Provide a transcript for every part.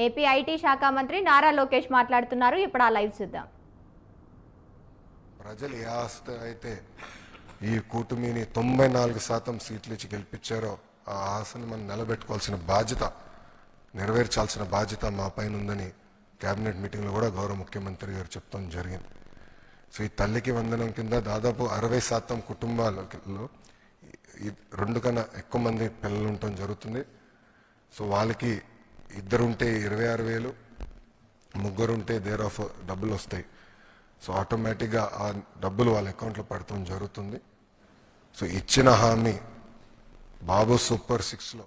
AP IT శాఖ మంత్రి నారా లోకేష్ మాట్లాడుతున్నారు. ఇప్పుడు ఆ లైవ్ చూద్దాం. ప్రజలు ఏ ఆస్తి అయితే ఈ కూటమిని 94% సీట్లు ఇచ్చి గెలిపించారో ఆ ఆశని మనం నిలబెట్టుకోవాల్సిన బాధ్యత, నెరవేర్చాల్సిన బాధ్యత మా పైన ఉందని కేబినెట్ మీటింగ్లో కూడా గౌరవ ముఖ్యమంత్రి గారు చెప్తాం జరిగింది. సో ఈ తల్లికి వందనం కింద దాదాపు 60% కుటుంబాలలో 2 కన్నా ఎక్కువ మంది పిల్లలు ఉండటం జరుగుతుంది. సో వాళ్ళకి 2 ఉంటే 26,000, 3 ఉంటే దేర్ ఆఫ్ డబ్బులు వస్తాయి. సో ఆటోమేటిక్గా ఆ డబ్బులు వాళ్ళ అకౌంట్లో పడటం జరుగుతుంది. సో ఇచ్చిన హామీ బాబు సూపర్ 6లో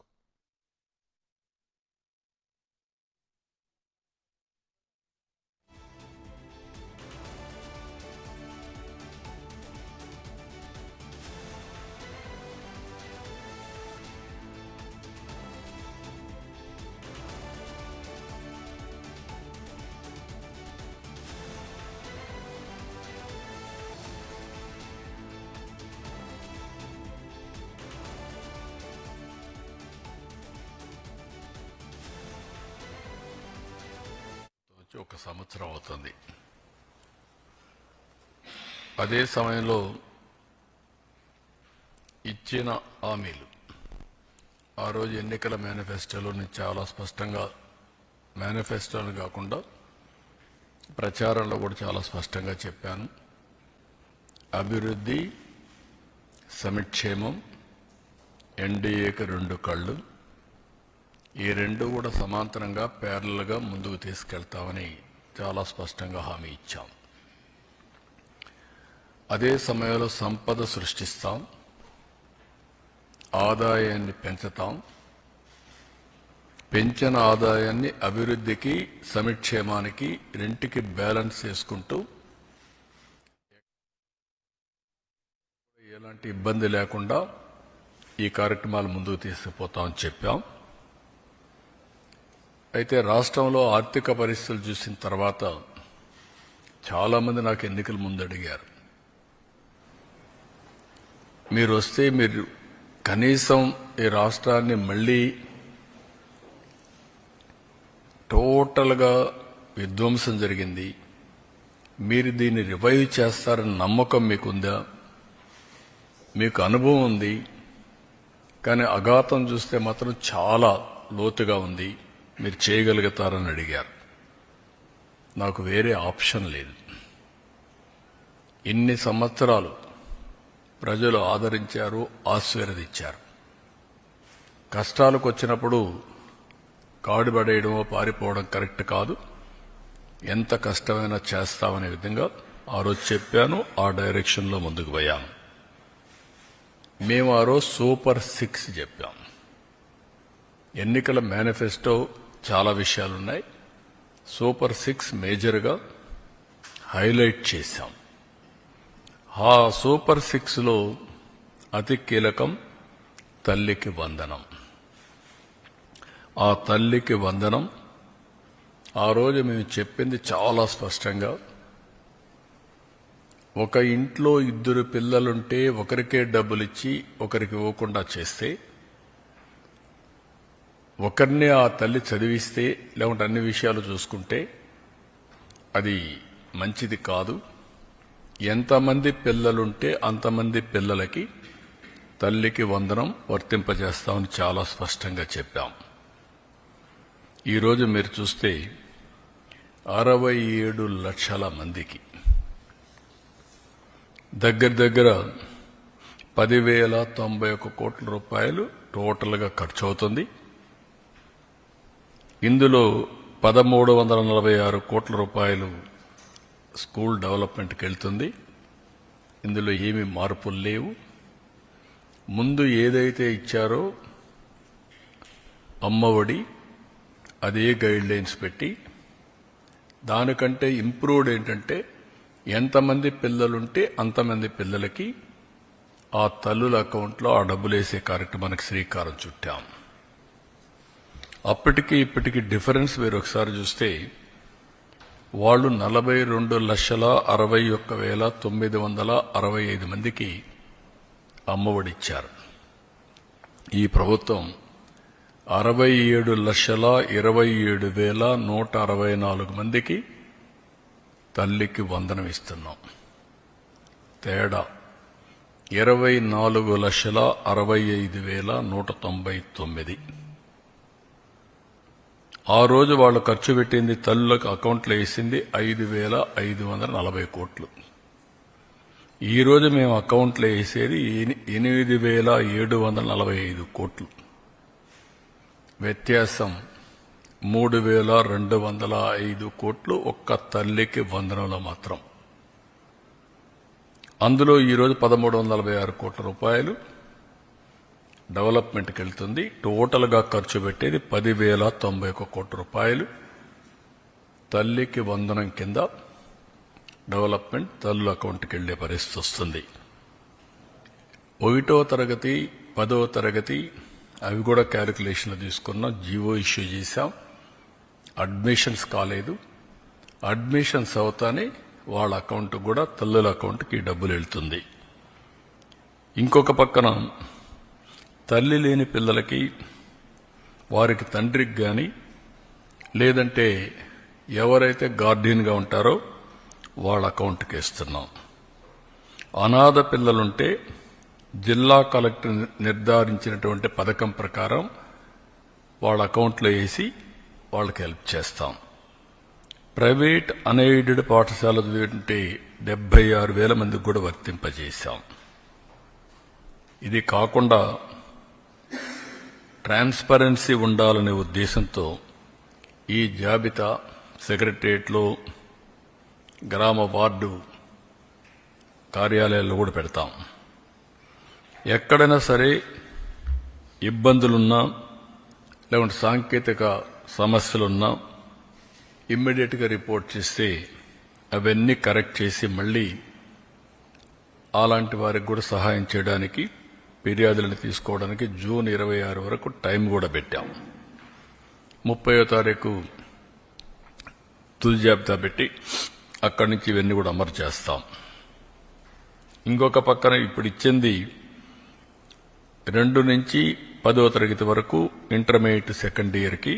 ఒక సంవత్సరం అవుతుంది. అదే సమయంలో ఇచ్చిన హామీలు ఆ రోజు ఎన్నికల మేనిఫెస్టోలో నేను చాలా స్పష్టంగా, మేనిఫెస్టోని కాకుండా ప్రచారంలో కూడా చాలా స్పష్టంగా చెప్పాను. అభివృద్ధి, సంక్షేమం, ఎన్డీఏకి 2 కళ్ళు, ఈ 2 కూడా సమాంతరంగా ప్యారలల్గా ముందుకు తీసుకెళ్తామని చాలా స్పష్టంగా హామీ ఇచ్చాం. అదే సమయంలో సంపద సృష్టిస్తాం, ఆదాయాన్ని పెంచుతాం, పెంచిన ఆదాయాన్ని అభివృద్ధికి, సంక్షేమానికి 2కి బ్యాలెన్స్ చేసుకుంటూ ఎలాంటి ఇబ్బంది లేకుండా ఈ కార్యక్రమాలు ముందుకు తీసుకుపోతామని చెప్పాం. అయితే రాష్ట్రంలో ఆర్థిక పరిస్థితులు చూసిన తర్వాత చాలామంది నాకు ఎన్నికల ముందు అడిగారు, మీరు వస్తే మీరు కనీసం ఈ రాష్ట్రాన్ని మళ్ళీ టోటల్గా విధ్వంసం జరిగింది, మీరు దీన్ని రివైవ్ చేస్తారని నమ్మకం మీకుందా, మీకు అనుభవం ఉంది, కానీ అఘాతం చూస్తే మాత్రం చాలా లోతుగా ఉంది, మీరు చేయగలుగుతారని అడిగారు. నాకు వేరే ఆప్షన్ లేదు. ఇన్ని సంవత్సరాలు ప్రజలు ఆదరించారు, ఆశీర్వదించారు. కష్టాలకు వచ్చినప్పుడు కాడు పడేయడమో పారిపోవడం కరెక్ట్ కాదు. ఎంత కష్టమైనా చేస్తామనే విధంగా ఆ రోజు చెప్పాను, ఆ డైరెక్షన్లో ముందుకు పోయాము. మేము ఆ రోజు సూపర్ 6 చెప్పాం. ఎన్నికల మేనిఫెస్టో చాలా విషయాలున్నాయి, సూపర్ 6 మేజర్గా హైలైట్ చేశాం. ఆ సూపర్ 6లో అతి కీలకం తల్లికి వందనం. ఆ తల్లికి వందనం ఆ రోజు మేము చెప్పింది చాలా స్పష్టంగా, ఒక ఇంట్లో 2 పిల్లలుంటే ఒకరికే డబ్బులిచ్చి ఒకరికి ఇవ్వకుండా చేస్తే, ఒకరిని ఆ తల్లి చదివిస్తే లేకుంటే అన్ని విషయాలు చూసుకుంటే అది మంచిది కాదు. ఎంతమంది పిల్లలుంటే అంతమంది పిల్లలకి తల్లికి వందనం వర్తింపజేస్తామని చాలా స్పష్టంగా చెప్పాం. ఈరోజు మీరు చూస్తే 67 లక్షల మందికి దగ్గర 10,091 కోట్ల రూపాయలు టోటల్గా ఖర్చు అవుతుంది. ఇందులో 1,346 కోట్ల రూపాయలు స్కూల్ డెవలప్మెంట్కి వెళ్తుంది. ఇందులో ఏమీ మార్పులు లేవు. ముందు ఏదైతే ఇచ్చారో అమ్మఒడి, అదే గైడ్ లైన్స్ పెట్టి దానికంటే ఇంప్రూవ్డ్ ఏంటంటే ఎంతమంది పిల్లలుంటే అంతమంది పిల్లలకి ఆ తల్లుల అకౌంట్లో ఆ డబ్బులు వేసే కార్యక్రమానికి శ్రీకారం చుట్టాం. అప్పటికి ఇప్పటికి డిఫరెన్స్ మీరు ఒకసారి చూస్తే వాళ్ళు 42,61,965 మందికి అమ్మఒడిచ్చారు. ఈ ప్రభుత్వం 67,27,164 మందికి తల్లికి వందనం ఇస్తున్నాం. తేడా 24,65,199. ఆ రోజు వాళ్ళు ఖర్చు పెట్టింది, తల్లులకు అకౌంట్లో వేసింది 5,540 కోట్లు. ఈ రోజు మేము అకౌంట్లో వేసేది 8,745 కోట్లు. వ్యత్యాసం 3,205 కోట్లు ఒక్క తల్లికి వందనంలో మాత్రం. అందులో ఈరోజు 1,346 కోట్ల రూపాయలు డెవలప్మెంట్కి వెళ్తుంది. టోటల్గా ఖర్చు పెట్టేది 10,091 కోట్ల రూపాయలు తల్లికి వందనం కింద డెవలప్మెంట్ తల్లుల అకౌంట్కి వెళ్లే పరిస్థితి వస్తుంది. 1వ తరగతి 10వ తరగతి అవి కూడా క్యాలిక్యులేషన్లు తీసుకున్నాం, జీవో ఇష్యూ చేశాం. అడ్మిషన్స్ కాలేదు. అడ్మిషన్స్ అవుతానే వాళ్ళ అకౌంట్ కూడా తల్లుల అకౌంట్కి డబ్బులు వెళ్తుంది. ఇంకొక పక్కన తల్లి లేని పిల్లలకి, వారికి తండ్రికి కానీ లేదంటే ఎవరైతే గార్డియన్గా ఉంటారో వాళ్ళ అకౌంట్కి ఇస్తున్నాం. అనాథ పిల్లలుంటే జిల్లా కలెక్టర్ నిర్ధారించినటువంటి పథకం ప్రకారం వాళ్ళ అకౌంట్లో వేసి వాళ్ళకి హెల్ప్ చేస్తాం. ప్రైవేట్ అన్ఎయిడెడ్ పాఠశాల చదివితే 76,000 మందికి కూడా వర్తింపజేశాం. ఇది కాకుండా ట్రాన్స్పరెన్సీ ఉండాలనే ఉద్దేశంతో ఈ జాబితా సెక్రటరియట్లో, గ్రామ వార్డు కార్యాలయాల్లో కూడా పెడతాం. ఎక్కడైనా సరే ఇబ్బందులున్నా లేకుంటే సాంకేతిక సమస్యలున్నా ఇమ్మీడియట్గా రిపోర్ట్ చేస్తే అవన్నీ కరెక్ట్ చేసి మళ్ళీ అలాంటి వారికి కూడా సహాయం చేయడానికి, ఫిర్యాదులను తీసుకోవడానికి జూన్ 26 వరకు టైం కూడా పెట్టాం. 30వ తారీఖు తుది జాబితా పెట్టి అక్కడి నుంచి ఇవన్నీ కూడా అమలు చేస్తాం. ఇంకొక పక్కన ఇప్పుడు ఇచ్చింది 2 నుంచి 10వ తరగతి వరకు ఇంటర్మీడియట్ సెకండ్ ఇయర్కి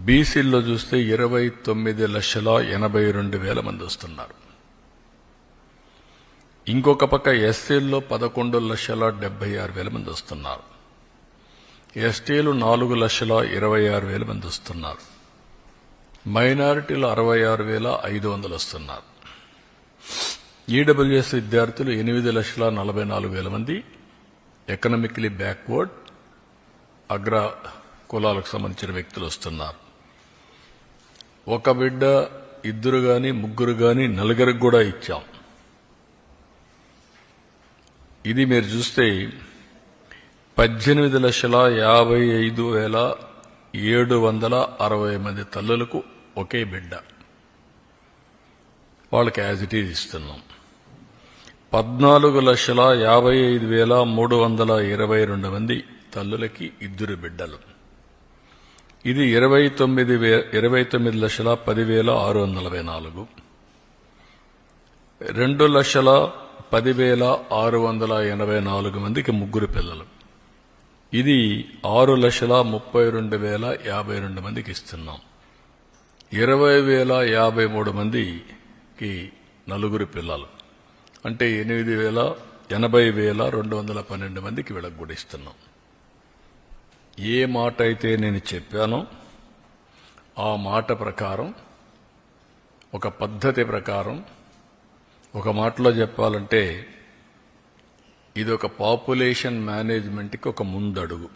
బీసీల్లో చూస్తే 29,82,000 మంది వస్తున్నారు. ఇంకొక పక్క ఎస్సీల్లో 11,76,000 మంది వస్తున్నారు. ఎస్టీలు 4,26,000 మంది వస్తున్నారు. మైనారిటీలు 66,500 వస్తున్నారు. ఈడబ్ల్యూఎస్ విద్యార్థులు 8,44,000 మంది ఎకనామికలీ బ్యాక్వర్డ్ అగ్ర కులాలకు సంబంధించిన వ్యక్తులు వస్తున్నారు. ఒక బిడ్డ, 2 గాని 3 గాని 4 కూడా ఇచ్చాం. ఇది మీరు చూస్తే 18,55,760 మంది తల్లులకు ఒకే బిడ్డ, వాళ్ళకి యాజ్ ఇట్ ఈజ్ ఇస్తున్నాం. 14,55,322 మంది తల్లులకి 2 బిడ్డలు. ఇది 29,10,644. 2,10,684 మందికి 3 పిల్లలు. ఇది 6,32,052 మందికి ఇస్తున్నాం. 20,053 మందికి 4 పిల్లలు, అంటే 80,212 మందికి వీళ్ళకి కూడా ఇస్తున్నాం. ఏ మాట అయితే నేను చెప్పానో ఆ మాట ప్రకారం, ఒక పద్ధతి ప్రకారం, ఒక మాటలో చెప్పాలంటే ఇది ఒక పాపులేషన్ మేనేజ్మెంట్కి ఒక ముందడుగు.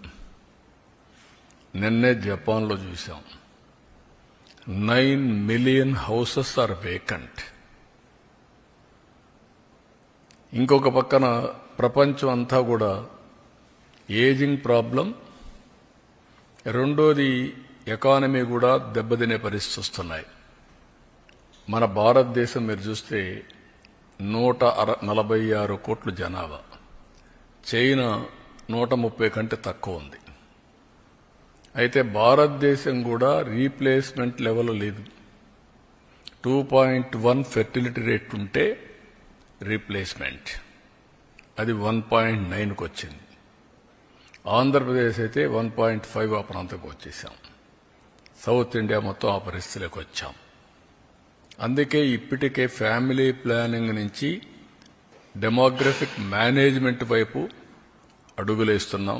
నిన్నే జపాన్లో చూసాం, 9 మిలియన్ హౌసెస్ ఆర్ వేకెంట్. ఇంకొక పక్కన ప్రపంచం అంతా కూడా ఏజింగ్ ప్రాబ్లం, రెండోది ఎకానమీ కూడా దెబ్బతినే పరిస్థితి వస్తున్నాయి. మన భారతదేశం మీరు చూస్తే 146 కోట్ల జనాభా, చైనా 130 కంటే తక్కువ ఉంది. అయితే భారతదేశం కూడా రీప్లేస్మెంట్ లెవెల్ లేదు. 2.1 ఫెర్టిలిటీ రేట్ ఉంటే రీప్లేస్మెంట్, అది 1.9కు వచ్చింది. ఆంధ్రప్రదేశ్ అయితే 1.5 ఆ ప్రాంతంకి వచ్చేసాం. సౌత్ ఇండియా మొత్తం ఆ పరిస్థితిలోకి వచ్చాం. అందుకే ఇప్పటికే ఫ్యామిలీ ప్లానింగ్ నుంచి డెమోగ్రఫిక్ మేనేజ్మెంట్ వైపు అడుగులేస్తున్నాం.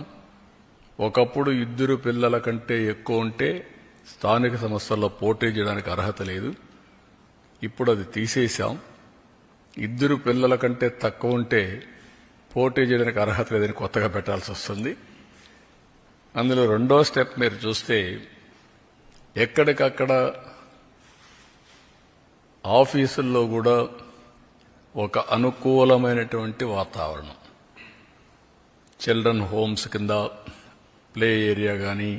ఒకప్పుడు 2 పిల్లల కంటే ఎక్కువ ఉంటే స్థానిక సంస్థల్లో పోటీ చేయడానికి అర్హత లేదు. ఇప్పుడు అది తీసేశాం. 2 పిల్లల కంటే తక్కువ ఉంటే పోటీ చేయడానికి అర్హత లేదని కొత్తగా పెట్టాల్సి వస్తుంది. అందులో రెండో స్టెప్ మీరు చూస్తే ఎక్కడికక్కడ ఆఫీసుల్లో కూడా ఒక అనుకూలమైనటువంటి వాతావరణం, చిల్డ్రన్ హోమ్స్ కింద ప్లే ఏరియా కానీ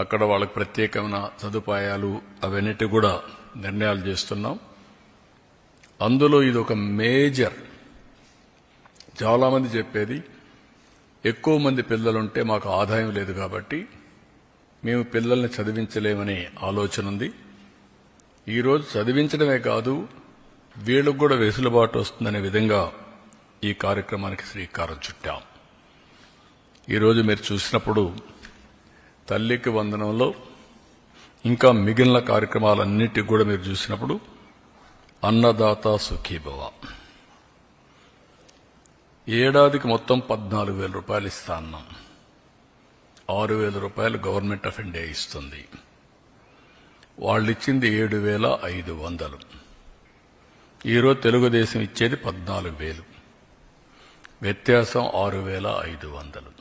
అక్కడ వాళ్ళకి ప్రత్యేకమైన సదుపాయాలు అవన్నిటి కూడా నిర్ణయాలు చేస్తున్నాం. అందులో ఇది ఒక మేజర్. చాలామంది చెప్పేది ఎక్కువ మంది పిల్లలుంటే మాకు ఆదాయం లేదు కాబట్టి మేము పిల్లల్ని చదివించలేమనే ఆలోచన ఉంది. ఈరోజు చదివించడమే కాదు, వీళ్ళకు కూడా వెసులుబాటు వస్తుందనే విధంగా ఈ కార్యక్రమానికి శ్రీకారం చుట్టాం. ఈరోజు మీరు చూసినప్పుడు తల్లికి వందనంలో ఇంకా మిగిలిన కార్యక్రమాలన్నిటికి కూడా మీరు చూసినప్పుడు అన్నదాత సుఖీభవ ఏడాదికి మొత్తం 14,000 రూపాయలు ఇస్తా అన్నాం. 6,000 రూపాయలు గవర్నమెంట్ ఆఫ్ ఇండియా ఇస్తుంది. వాళ్ళు ఇచ్చింది 7,500. ఈరోజు తెలుగుదేశం ఇచ్చేది 14,000. వ్యత్యాసం 6,500.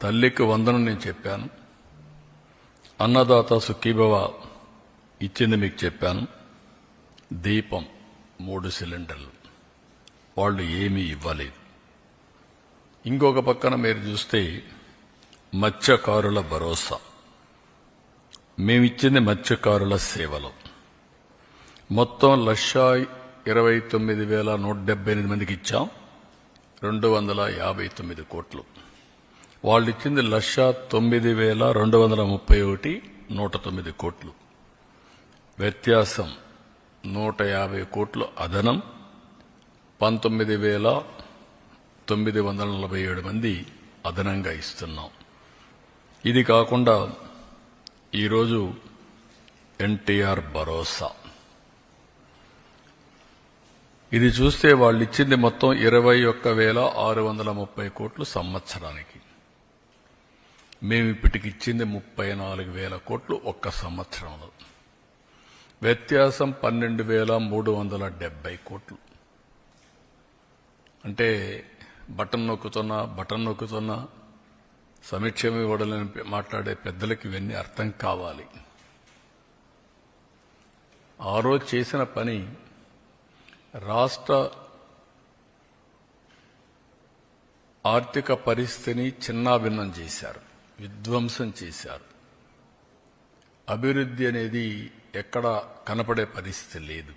తల్లికి వందనం నేను చెప్పాను. అన్నదాత సుఖీభవ ఇచ్చింది మీకు చెప్పాను. దీపం 3 సిలిండర్లు వాళ్ళు ఏమీ ఇవ్వలేదు. ఇంకొక పక్కన మీరు చూస్తే మత్స్యకారుల భరోసా మేమిచ్చింది మత్స్యకారుల సేవలు మొత్తం 1,29,178 మందికి ఇచ్చాం. 259 కోట్లు. వాళ్ళు ఇచ్చింది 1,09,231 109 కోట్లు. వ్యత్యాసం 150 కోట్లు అదనం. 19,947 మంది అదనంగా ఇస్తున్నాం. ఇది కాకుండా ఈరోజు ఎన్టీఆర్ భరోసా ఇది చూస్తే వాళ్ళు ఇచ్చింది మొత్తం 21,630 కోట్లు సంవత్సరానికి. మేము ఇప్పటికి ఇచ్చింది 34,000 కోట్లు ఒక్క సంవత్సరంలో. వ్యత్యాసం 12,370 కోట్లు. అంటే బటన్ నొక్కుతున్నా సమీక్షం ఇవ్వడాలని మాట్లాడే పెద్దలకి ఇవన్నీ అర్థం కావాలి. ఆ రోజు చేసిన పని రాష్ట్ర ఆర్థిక పరిస్థితిని చిన్నాభిన్నం చేశారు, విధ్వంసం చేశారు. అభివృద్ధి అనేది ఎక్కడ కనపడే పరిస్థితి లేదు.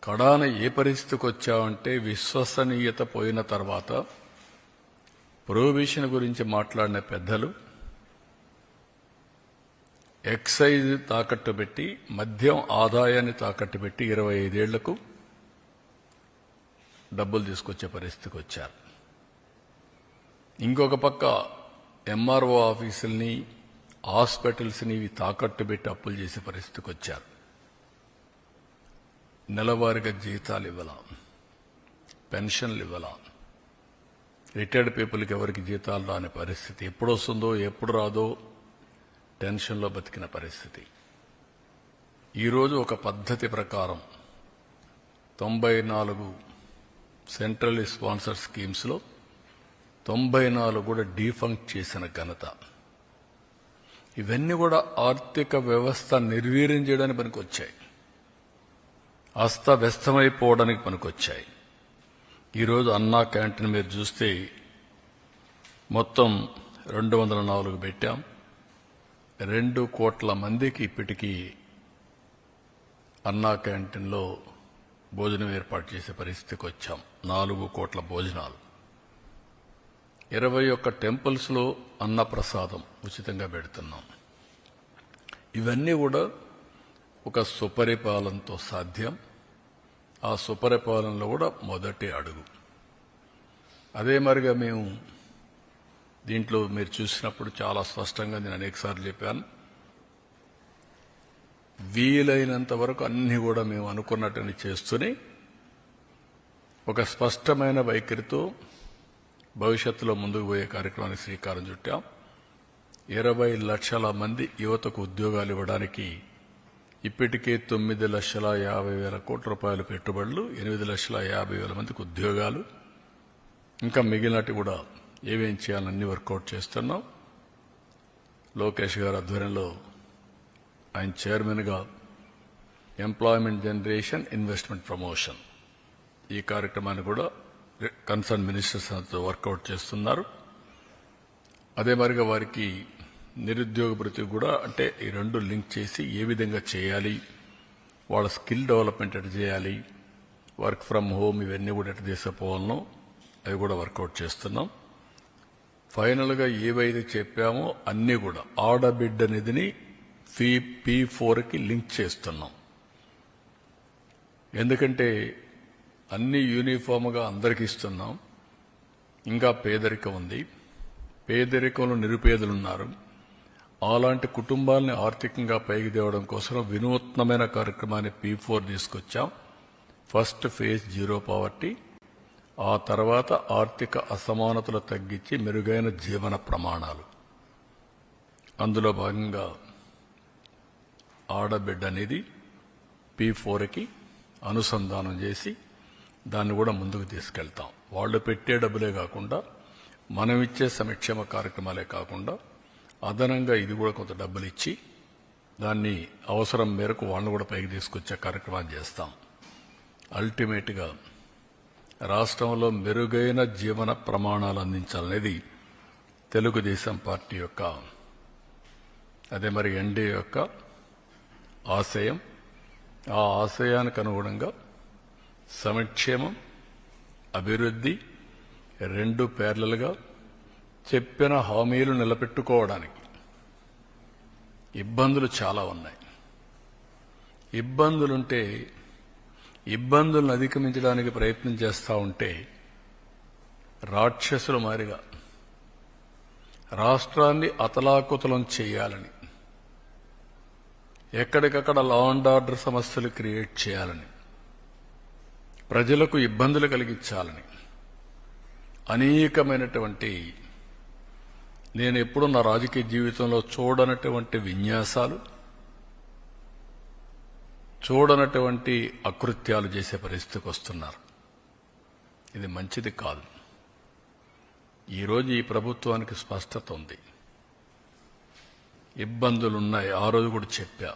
కడాన ఏ పరిస్థితికి వచ్చామంటే విశ్వసనీయత పోయిన తర్వాత ప్రొహిబిషన్ గురించి మాట్లాడిన పెద్దలు ఎక్సైజ్ తాకట్టు పెట్టి, మద్యం ఆదాయాన్ని తాకట్టు పెట్టి 25 ఏళ్లకు డబ్బులు తీసుకొచ్చే పరిస్థితికి వచ్చారు. ఇంకొక పక్క ఎంఆర్ఓ ఆఫీసుల్ని, హాస్పిటల్స్ని ఇవి తాకట్టు పెట్టి అప్పులు చేసే పరిస్థితికి వచ్చారు. నెలవారీగా జీతాలు ఇవ్వాల, పెన్షన్లు ఇవ్వాల. రిటైర్డ్ పీపుల్కి ఎవరికి జీతాలు రాని పరిస్థితి. ఎప్పుడు వస్తుందో ఎప్పుడు రాదో టెన్షన్లో బతికిన పరిస్థితి. ఈరోజు ఒక పద్ధతి ప్రకారం 94 సెంట్రల్ స్పాన్సర్ స్కీమ్స్లో 94 కూడా డీఫంక్ట్ చేసిన ఘనత. ఇవన్నీ కూడా ఆర్థిక వ్యవస్థ నిర్వీర్యం చేయడానికి పనికొచ్చాయి, అస్తవ్యస్తమైపోవడానికి పనికొచ్చాయి. ఈరోజు అన్నా క్యాంటీన్ మీరు చూస్తే మొత్తం 204 పెట్టాం. 2 కోట్ల మందికి ఇప్పటికీ అన్నా క్యాంటీన్లో భోజనం ఏర్పాటు చేసే పరిస్థితికి వచ్చాం. 4 కోట్ల భోజనాలు. 21 టెంపుల్స్లో అన్నప్రసాదం ఉచితంగా పెడుతున్నాం. ఇవన్నీ కూడా ఒక సుపరిపాలనతో సాధ్యం. ఆ సుపరిపాలనలో కూడా మొదటి అడుగు. అదే మరిగా మేము దీంట్లో మీరు చూసినప్పుడు చాలా స్పష్టంగా నేను అనేకసార్లు చెప్పాను. వీలైనంత వరకు అన్ని కూడా మేము అనుకున్నట్టుని చేస్తూనే ఒక స్పష్టమైన వైఖరితో భవిష్యత్తులో ముందుకు పోయే కార్యక్రమానికి శ్రీకారం చుట్టాం. 20 లక్షల మంది యువతకు ఉద్యోగాలు ఇవ్వడానికి ఇప్పటికే 9,50,000 కోట్ల రూపాయల పెట్టుబడులు, 8,50,000 మందికి ఉద్యోగాలు, ఇంకా మిగిలినట్టు కూడా ఏమేం చేయాలన్నీ వర్కౌట్ చేస్తున్నాం. లోకేష్ గారి ఆధ్వర్యంలో ఆయన చైర్మన్గా ఎంప్లాయ్మెంట్ జనరేషన్ ఇన్వెస్ట్మెంట్ ప్రమోషన్ ఈ కార్యక్రమాన్ని కూడా కన్సర్న్ మినిస్టర్స్ తో వర్కౌట్ చేస్తున్నారు. అదే మరిగా వారికి నిరుద్యోగ భృతి కూడా, అంటే ఈ రెండు లింక్ చేసి ఏ విధంగా చేయాలి, వాళ్ళ స్కిల్ డెవలప్మెంట్ ఎట్లా చేయాలి, వర్క్ ఫ్రమ్ హోమ్ ఇవన్నీ కూడా ఎట్లా తీసుకుపోవాలనో అవి కూడా వర్కౌట్ చేస్తున్నాం. ఫైనల్గా ఏవైతే చెప్పామో అన్నీ కూడా ఆడబిడ్డ నిధిని P4కి లింక్ చేస్తున్నాం. ఎందుకంటే అన్ని యూనిఫామ్గా అందరికి ఇస్తున్నాం. ఇంకా పేదరికం ఉంది, పేదరికంలో నిరుపేదలు ఉన్నారు. అలాంటి కుటుంబాలని ఆర్థికంగా పైకి తేవడం కోసం వినూత్నమైన కార్యక్రమాన్ని P4 తీసుకొచ్చాం. ఫస్ట్ ఫేజ్ 0 పావర్టీ, ఆ తర్వాత ఆర్థిక అసమానతలు తగ్గించి మెరుగైన జీవన ప్రమాణాలు. అందులో భాగంగా ఆడబిడ్డ అనేది P4కి అనుసంధానం చేసి దాన్ని కూడా ముందుకు తీసుకెళ్తాం. వాళ్ళు పెట్టే డబ్బులే కాకుండా, మనం ఇచ్చే సంక్షేమ కార్యక్రమాలే కాకుండా అదనంగా ఇది కూడా కొంత డబ్బులు ఇచ్చి దాన్ని అవసరం మేరకు వాళ్ళని కూడా పైకి తీసుకొచ్చే కార్యక్రమాలు చేస్తాం. అల్టిమేట్గా రాష్ట్రంలో మెరుగైన జీవన ప్రమాణాలు అందించాలనేది తెలుగుదేశం పార్టీ యొక్క, అదే మరి ఎన్డీఏ యొక్క ఆశయం. ఆ ఆశయానికి అనుగుణంగా సంక్షేమం, అభివృద్ధి రెండు ప్యారలల్గా చెప్పిన హామీలు నిలబెట్టుకోవడానికి ఇబ్బందులు చాలా ఉన్నాయి. ఇబ్బందులుంటే ఇబ్బందులను అధిగమించడానికి ప్రయత్నం చేస్తూ ఉంటే రాక్షసుల మారిగా రాష్ట్రాన్ని అతలాకుతలం చేయాలని, ఎక్కడికక్కడ లా అండ్ ఆర్డర్ సమస్యలు క్రియేట్ చేయాలని, ప్రజలకు ఇబ్బందులు కలిగించాలని అనేకమైనటువంటి, నేను ఎప్పుడూ నా రాజకీయ జీవితంలో చూడనటువంటి విన్యాసాలు, చూడనటువంటి అకృత్యాలు చేసే పరిస్థితికి వస్తున్నారు. ఇది మంచిది కాదు. ఈరోజు ఈ ప్రభుత్వానికి స్పష్టత ఉంది. ఇబ్బందులున్నాయి, ఆ రోజు కూడా చెప్పా.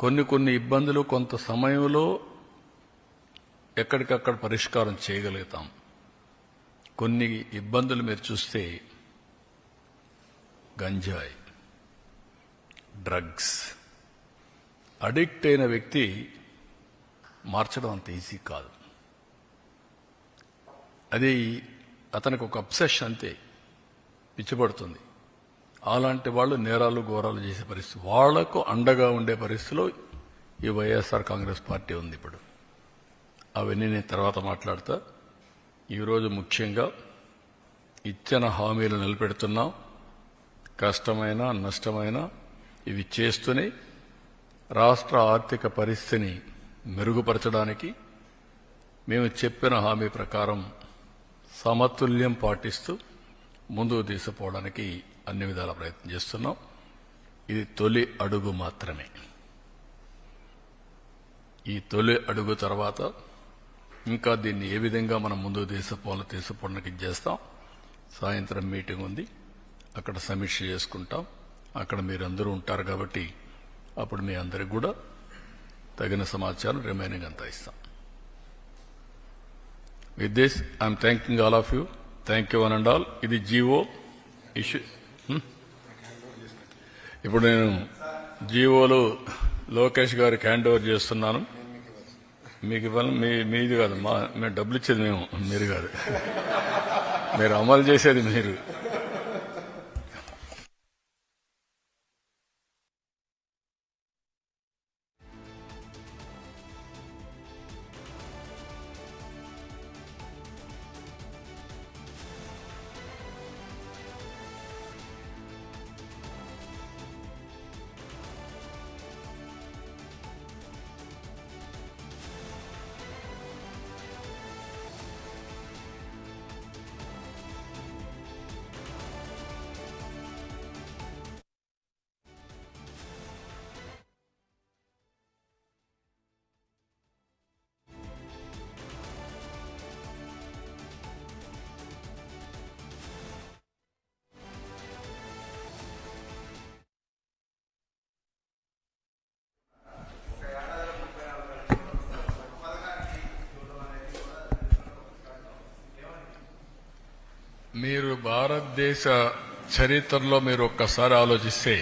కొన్ని ఇబ్బందులు కొంత సమయంలో ఎక్కడికక్కడ పరిష్కారం చేయగలుగుతాం. కొన్ని ఇబ్బందులు మీరు చూస్తే గంజాయి, డ్రగ్స్, అడిక్ట్ అయిన వ్యక్తి మార్చడం అంత ఈజీ కాదు. అది అతనికి ఒక అబ్సెషన్, అంతే, పిచ్చిపడుతుంది. అలాంటి వాళ్ళు నేరాలు ఘోరాలు చేసే పరిస్థితి, వాళ్లకు అండగా ఉండే పరిస్థితిలో ఈ వైఎస్ఆర్ కాంగ్రెస్ పార్టీ ఉంది. ఇప్పుడు అవన్నీ నేను తర్వాత మాట్లాడతా. ఈరోజు ముఖ్యంగా ఇచ్చిన హామీలు నిలబెడుతున్నాం. కష్టమైన నష్టమైన ఇవి చేస్తూనే రాష్ట్ర ఆర్థిక పరిస్థితిని మెరుగుపరచడానికి మేము చెప్పిన హామీ ప్రకారం సమతుల్యం పాటిస్తూ ముందుకు తీసుకుపోవడానికి అన్ని విధాల ప్రయత్నం చేస్తున్నాం. ఇది తొలి అడుగు మాత్రమే. ఈ తొలి అడుగు తర్వాత ఇంకా దీన్ని ఏ విధంగా మనం ముందుకు తీసుకుపోవడానికి చేస్తాం. సాయంత్రం మీటింగ్ ఉంది, అక్కడ సమీక్ష చేసుకుంటాం. అక్కడ మీరందరూ ఉంటారు కాబట్టి అప్పుడు మీ అందరికి కూడా తగిన సమాచారం రిమైనింగ్ అంతా ఇస్తాం. With this I'm thanking all of you. Thank you one and all. ఇది జీవో ఇష్యూ. ఇప్పుడు నేను జీవోలు లోకేష్ గారికి హ్యాండ్ ఓవర్ చేస్తున్నాను. మీకు ఇవ్వాలి, మీది కాదు, మేము డబ్బులు ఇచ్చేది మేము, మీరు కాదు. మీరు అమలు చేసేది మీరు. మీరు భారతదేశ చరిత్రలో మీరు ఒక్కసారి ఆలోచిస్తే